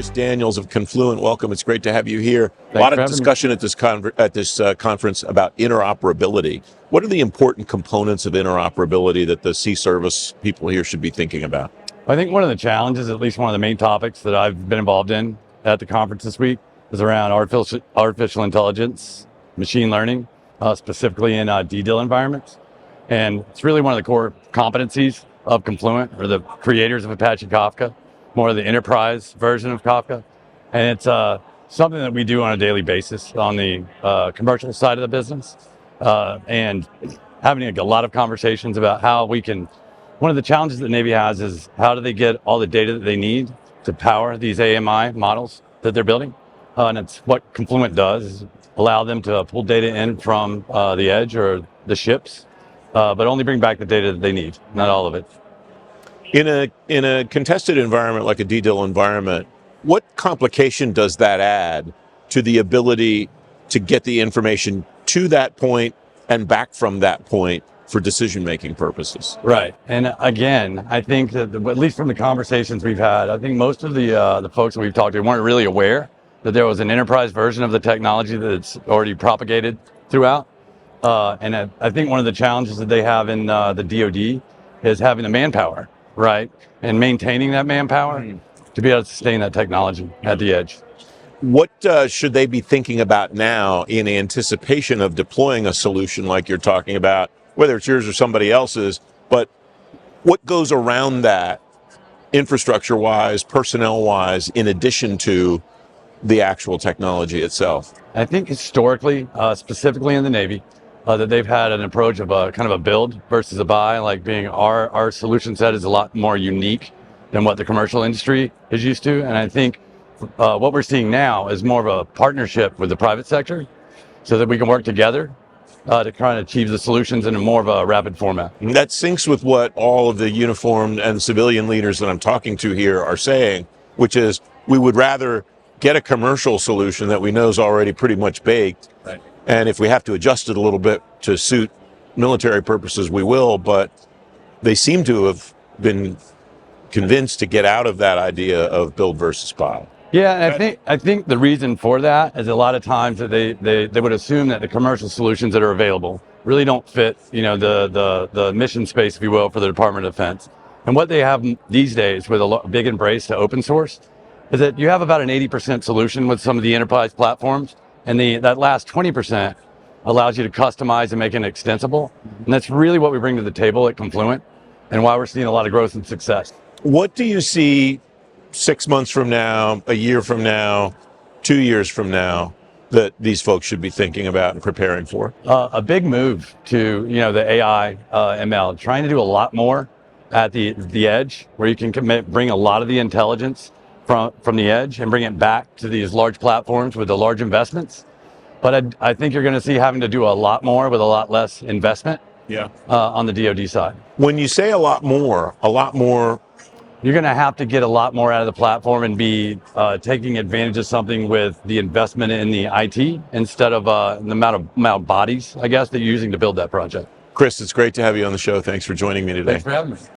Chris Daniels of Confluent. Welcome. It's great to have you here. Thanks a lot for of having discussion at this conference about interoperability. What are the important components of interoperability that the C-Service people here should be thinking about? I think one of the challenges, at least one of the main topics that I've been involved in at the conference this week, is around artificial intelligence, machine learning, specifically in DDIL environments. And it's really one of the core competencies of Confluent, or the creators of Apache Kafka, more of the enterprise version of Kafka. And it's something that we do on a daily basis on the commercial side of the business. And having a lot of conversations about how we can, one of the challenges that Navy has is how do they get all the data that they need to power these AMI models that they're building? And it's what Confluent does, is allow them to pull data in from the edge or the ships, but only bring back the data that they need, not all of it. In a contested environment like a DDIL environment, what complication does that add to the ability to get the information to that point and back from that point for decision-making purposes? Right. And again, I think that at least from the conversations we've had, I think most of the folks that we've talked to weren't really aware that there was an enterprise version of the technology that's already propagated throughout. And I think one of the challenges that they have in the DoD is having the manpower, right? And maintaining that manpower to be able to sustain that technology at the edge. What should they be thinking about now in anticipation of deploying a solution like you're talking about, whether it's yours or somebody else's, but what goes around that infrastructure-wise, personnel-wise, in addition to the actual technology itself? I think historically, specifically in the Navy, that they've had an approach of a kind of a build versus a buy, like being our solution set is a lot more unique than what the commercial industry is used to. And I think what we're seeing now is more of a partnership with the private sector so that we can work together to try and achieve the solutions in a more of a rapid format. And that syncs with what all of the uniformed and civilian leaders that I'm talking to here are saying, which is we would rather get a commercial solution that we know is already pretty much baked. Right. And if we have to adjust it a little bit to suit military purposes, we will. But they seem to have been convinced to get out of that idea of build versus buy. Yeah, and I think the reason for that is a lot of times that they would assume that the commercial solutions that are available really don't fit, the mission space, if you will, for the Department of Defense. And what they have these days with a big embrace to open source is that you have about an 80% solution with some of the enterprise platforms, and that last 20% allows you to customize and make it extensible. And that's really what we bring to the table at Confluent and why we're seeing a lot of growth and success. What do you see 6 months from now, a year from now, 2 years from now, that these folks should be thinking about and preparing for? A big move to the AI, ML, trying to do a lot more at the edge, where you can bring a lot of the intelligence from the edge and bring it back to these large platforms with the large investments. But I think you're going to see having to do a lot more with a lot less investment. Yeah. On the DoD side. When you say a lot more, you're going to have to get a lot more out of the platform and be taking advantage of something with the investment in the IT instead of the amount of bodies, I guess, that you're using to build that project. Chris, it's great to have you on the show. Thanks for joining me today. Thanks for having me.